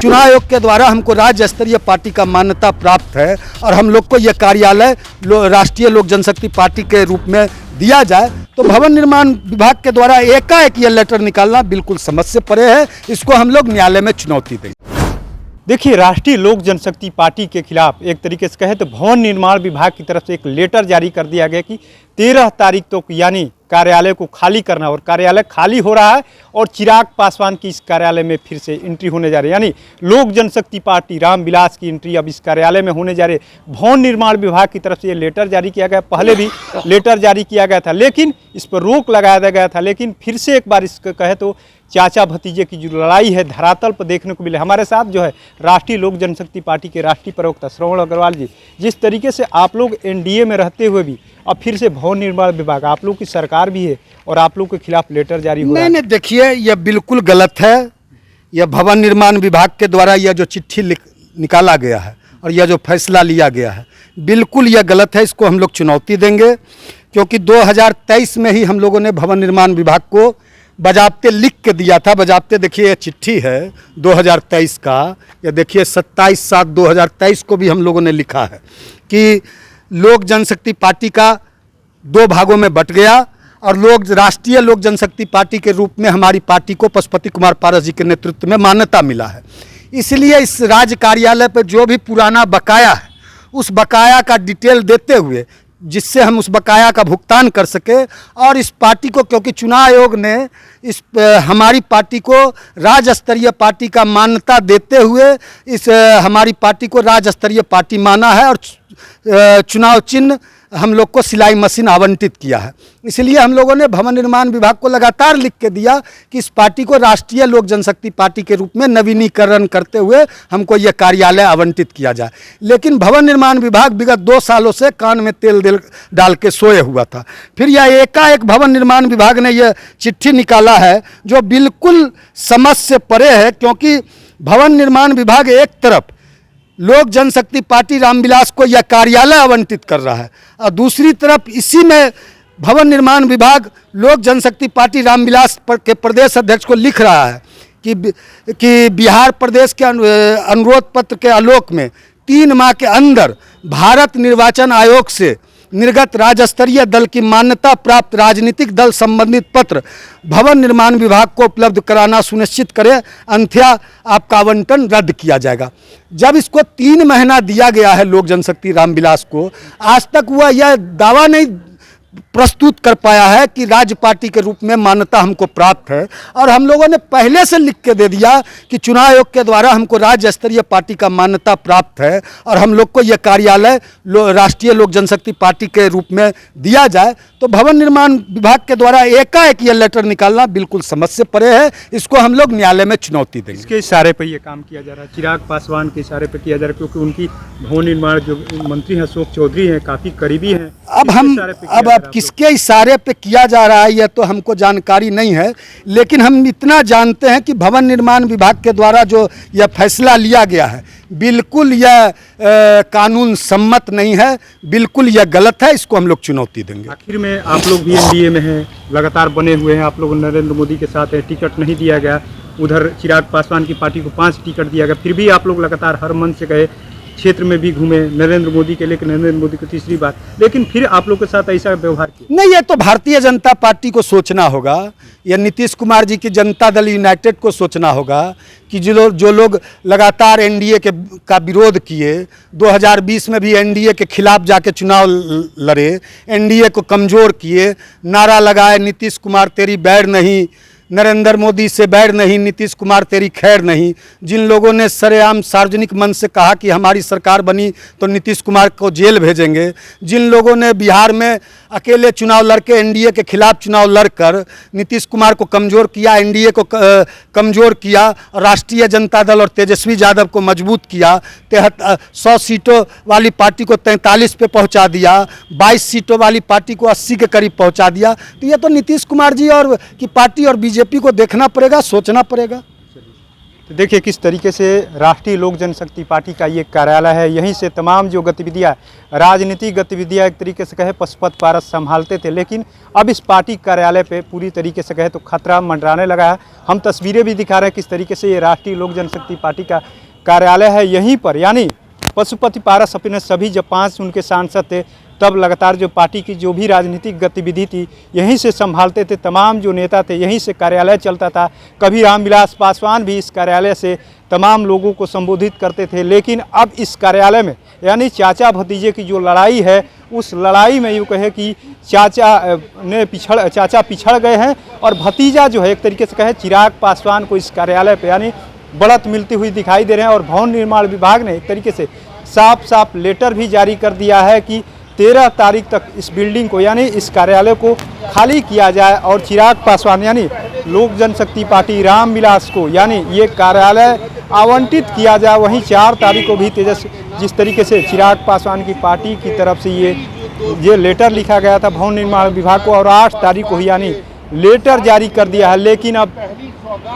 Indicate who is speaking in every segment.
Speaker 1: चुनाव आयोग के द्वारा हमको राज्य स्तरीय पार्टी का मान्यता प्राप्त है और हम लोग को यह कार्यालय राष्ट्रीय लोक जनशक्ति पार्टी के रूप में दिया जाए, तो भवन निर्माण विभाग के द्वारा एकाएक यह लेटर निकालना बिल्कुल समझ से परे है। इसको हम लोग न्यायालय में चुनौती देंगे।
Speaker 2: देखिए, राष्ट्रीय लोक जनशक्ति पार्टी के खिलाफ एक तरीके से कहे तो भवन निर्माण विभाग की तरफ से एक लेटर जारी कर दिया गया कि 13 तारीख तक यानी कार्यालय को खाली करना, और कार्यालय खाली हो रहा है और चिराग पासवान की इस कार्यालय में फिर से एंट्री होने जा रही है। यानी लोक जनशक्ति पार्टी रामविलास की एंट्री अब इस कार्यालय में होने जा रही है। भवन निर्माण विभाग की तरफ से ये लेटर जारी किया गया, पहले भी लेटर जारी किया गया था लेकिन इस पर रोक लगाया गया था, लेकिन फिर से एक बार इसको कहे तो चाचा भतीजे की जो लड़ाई है धरातल पर देखने को मिले। हमारे साथ जो है राष्ट्रीय लोक जनशक्ति पार्टी के राष्ट्रीय प्रवक्ता श्रवण अग्रवाल जी, जिस तरीके से आप लोग एनडीए में रहते हुए भी अब फिर से भवन निर्माण विभाग, आप लोग की सरकार भी है और आप लोग के खिलाफ लेटर जारी हो रहा है।
Speaker 1: नहीं, देखिए, यह बिल्कुल गलत है। यह भवन निर्माण विभाग के द्वारा यह जो चिट्ठी निकाला गया है और यह जो फैसला लिया गया है बिल्कुल यह गलत है। इसको हम लोग चुनौती देंगे, क्योंकि 2023 में ही हम लोगों ने भवन निर्माण विभाग को बजाबते लिख के दिया था। बजाबते देखिए, यह चिट्ठी है 2023 का, यह देखिए 27/7/2023 को भी हम लोगों ने लिखा है कि लोक जनशक्ति पार्टी का 2 भागों में बट गया और राष्ट्रीय लोक जनशक्ति पार्टी के रूप में हमारी पार्टी को पशुपति कुमार पारस जी के नेतृत्व में मान्यता मिला है। इसलिए इस राज्य कार्यालय पर जो भी पुराना बकाया है उस बकाया का डिटेल देते हुए, जिससे हम उस बकाया का भुगतान कर सके, और इस पार्टी को, क्योंकि चुनाव आयोग ने हमारी पार्टी को राज्य स्तरीय पार्टी का मान्यता देते हुए हमारी पार्टी को राज्य स्तरीय पार्टी माना है और चुनाव चिन्ह हम लोग को सिलाई मशीन आवंटित किया है। इसलिए हम लोगों ने भवन निर्माण विभाग को लगातार लिख के दिया कि इस पार्टी को राष्ट्रीय लोक जनशक्ति पार्टी के रूप में नवीनीकरण करते हुए हमको यह कार्यालय आवंटित किया जाए। लेकिन भवन निर्माण विभाग विगत 2 सालों से कान में तेल डाल के सोए हुआ था। फिर यह एकाएक भवन निर्माण विभाग ने यह चिट्ठी निकाला है जो बिल्कुल समझ से परे है, क्योंकि भवन निर्माण विभाग एक तरफ लोक जनशक्ति पार्टी रामविलास को यह कार्यालय आवंटित कर रहा है और दूसरी तरफ इसी में भवन निर्माण विभाग लोक जनशक्ति पार्टी रामविलास के प्रदेश अध्यक्ष को लिख रहा है कि बिहार प्रदेश के अनुरोध पत्र के आलोक में 3 माह के अंदर भारत निर्वाचन आयोग से निर्गत राज्य स्तरीय दल की मान्यता प्राप्त राजनीतिक दल संबंधित पत्र भवन निर्माण विभाग को उपलब्ध कराना सुनिश्चित करें, अन्यथा आपका आवंटन रद्द किया जाएगा। जब इसको 3 महीना दिया गया है लोक जनशक्ति रामविलास को, आज तक वह यह दावा नहीं प्रस्तुत कर पाया है कि राज्य पार्टी के रूप में मान्यता हमको प्राप्त है, और हम लोगों ने पहले से लिख के दे दिया कि चुनाव आयोग के द्वारा हमको राज्य स्तरीय पार्टी का मान्यता प्राप्त है और हम लोग को यह कार्यालय राष्ट्रीय लोक जनशक्ति पार्टी के रूप में दिया जाए। तो भवन निर्माण विभाग के द्वारा एकाएक यह लेटर निकालना बिल्कुल समझ से परे है। इसको हम लोग न्यायालय में चुनौती देंगे।
Speaker 2: इसके इशारे पर यह काम किया जा रहा है, चिराग पासवान के इशारे पर किया जा रहा है, क्योंकि उनकी भवन निर्माण जो मंत्री हैं अशोक चौधरी हैं, काफ़ी करीबी हैं।
Speaker 1: अब किसके इशारे पे किया जा रहा है यह तो हमको जानकारी नहीं है, लेकिन हम इतना जानते हैं कि भवन निर्माण विभाग के द्वारा जो यह फैसला लिया गया है बिल्कुल यह कानून सम्मत नहीं है, बिल्कुल यह गलत है। इसको हम लोग चुनौती देंगे।
Speaker 2: आखिर में आप लोग भी एनडीए में हैं, लगातार बने हुए हैं, आप लोग नरेंद्र मोदी के साथ हैं, टिकट नहीं दिया गया, उधर चिराग पासवान की पार्टी को 5 टिकट दिया गया, फिर भी आप लोग लगातार हर मंच से गए, क्षेत्र में भी घूमे नरेंद्र मोदी के, लेकिन नरेंद्र मोदी को तीसरी बार, लेकिन फिर आप लोग के साथ ऐसा व्यवहार किया।
Speaker 1: नहीं, ये तो भारतीय जनता पार्टी को सोचना होगा, या नीतीश कुमार जी की जनता दल यूनाइटेड को सोचना होगा कि जो लोग लगातार एनडीए का विरोध किए, 2020 में भी एनडीए के खिलाफ जाके चुनाव लड़े, एनडीए को कमज़ोर किए, नारा लगाए नीतीश कुमार तेरी बैर नहीं, नरेंद्र मोदी से बैर नहीं, नीतीश कुमार तेरी खैर नहीं, जिन लोगों ने सरेआम सार्वजनिक मंच से कहा कि हमारी सरकार बनी तो नीतीश कुमार को जेल भेजेंगे, जिन लोगों ने बिहार में अकेले चुनाव लड़के एनडीए के खिलाफ चुनाव लड़कर नीतीश कुमार को कमज़ोर किया, एनडीए को कमज़ोर किया, राष्ट्रीय जनता दल और तेजस्वी यादव को मजबूत किया, 100 सीटों वाली पार्टी को 43 पे पहुंचा दिया, 22 सीटों वाली पार्टी को 80 के करीब पहुंचा दिया। तो ये तो नीतीश कुमार जी और की पार्टी और बीजेपी को देखना पड़ेगा, सोचना पड़ेगा।
Speaker 2: तो देखिए किस तरीके से राष्ट्रीय लोक जनशक्ति पार्टी का ये कार्यालय है। यहीं से तमाम जो गतिविधियाँ, राजनीतिक गतिविधियाँ एक तरीके से कहे पशुपत पारस संभालते थे, लेकिन अब इस पार्टी कार्यालय पे पूरी तरीके से कहे तो खतरा मंडराने लगा है। हम तस्वीरें भी दिखा रहे हैं किस तरीके से ये राष्ट्रीय लोक जनशक्ति पार्टी का कार्यालय है। यहीं पर यानी पशुपति पारस अपने सभी जब 5 उनके सांसद थे तब लगातार जो पार्टी की जो भी राजनीतिक गतिविधि थी यहीं से संभालते थे। तमाम जो नेता थे यहीं से कार्यालय चलता था। कभी रामविलास पासवान भी इस कार्यालय से तमाम लोगों को संबोधित करते थे। लेकिन अब इस कार्यालय में यानी चाचा भतीजे की जो लड़ाई है, उस लड़ाई में यूँ कहे कि चाचा पिछड़ गए हैं और भतीजा जो है एक तरीके से कहे चिराग पासवान को इस कार्यालय पर यानी बढ़त मिलती हुई दिखाई दे रहे हैं। और भवन निर्माण विभाग ने एक तरीके से साफ लेटर भी जारी कर दिया है कि 13 तारीख तक इस बिल्डिंग को यानी इस कार्यालय को खाली किया जाए और चिराग पासवान यानी लोक जनशक्ति पार्टी रामविलास को यानी ये कार्यालय आवंटित किया जाए। वहीं 4 तारीख को भी जिस तरीके से चिराग पासवान की पार्टी की तरफ से ये लेटर लिखा गया था भवन निर्माण विभाग को और 8 तारीख को ही यानी लेटर जारी कर दिया है। लेकिन अब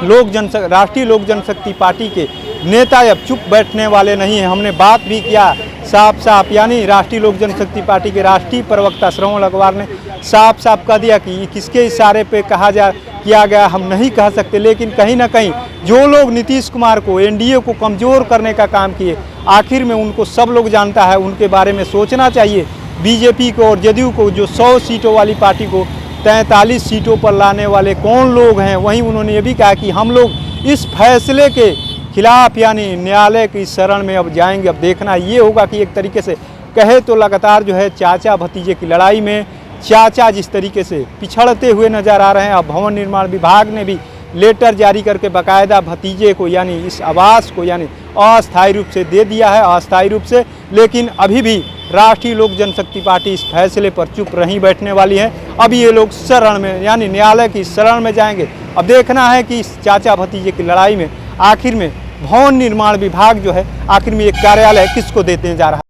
Speaker 2: राष्ट्रीय लोक जनशक्ति पार्टी के नेता अब चुप बैठने वाले नहीं हैं। हमने बात भी किया साफ यानी राष्ट्रीय लोक जनशक्ति पार्टी के राष्ट्रीय प्रवक्ता श्रवण अग्रवाल ने साफ कह दिया कि किसके इशारे पे किया गया हम नहीं कह सकते। लेकिन कहीं ना कहीं जो लोग नीतीश कुमार को एनडीए को कमज़ोर करने का काम किए, आखिर में उनको सब लोग जानता है, उनके बारे में सोचना चाहिए। बीजेपी को और जदयू को जो 100 सीटों वाली पार्टी को 43 सीटों पर लाने वाले कौन लोग हैं। वहीं उन्होंने ये भी कहा कि हम लोग इस फैसले के खिलाफ यानी न्यायालय की शरण में अब जाएंगे। अब देखना ये होगा कि एक तरीके से कहे तो लगातार जो है चाचा भतीजे की लड़ाई में चाचा जिस तरीके से पिछड़ते हुए नजर आ रहे हैं। अब भवन निर्माण विभाग ने भी लेटर जारी करके बाकायदा भतीजे को यानी इस आवास को यानी अस्थायी रूप से दे दिया है, अस्थायी रूप से। लेकिन अभी भी राष्ट्रीय लोक जनशक्ति पार्टी इस फैसले पर चुप नहीं बैठने वाली है। अब ये लोग शरण में यानी न्यायालय की शरण में जाएंगे। अब देखना है कि इस चाचा भतीजे की लड़ाई में आखिर में भवन निर्माण विभाग जो है आखिर में ये कार्यालय किसको देते जा रहा है।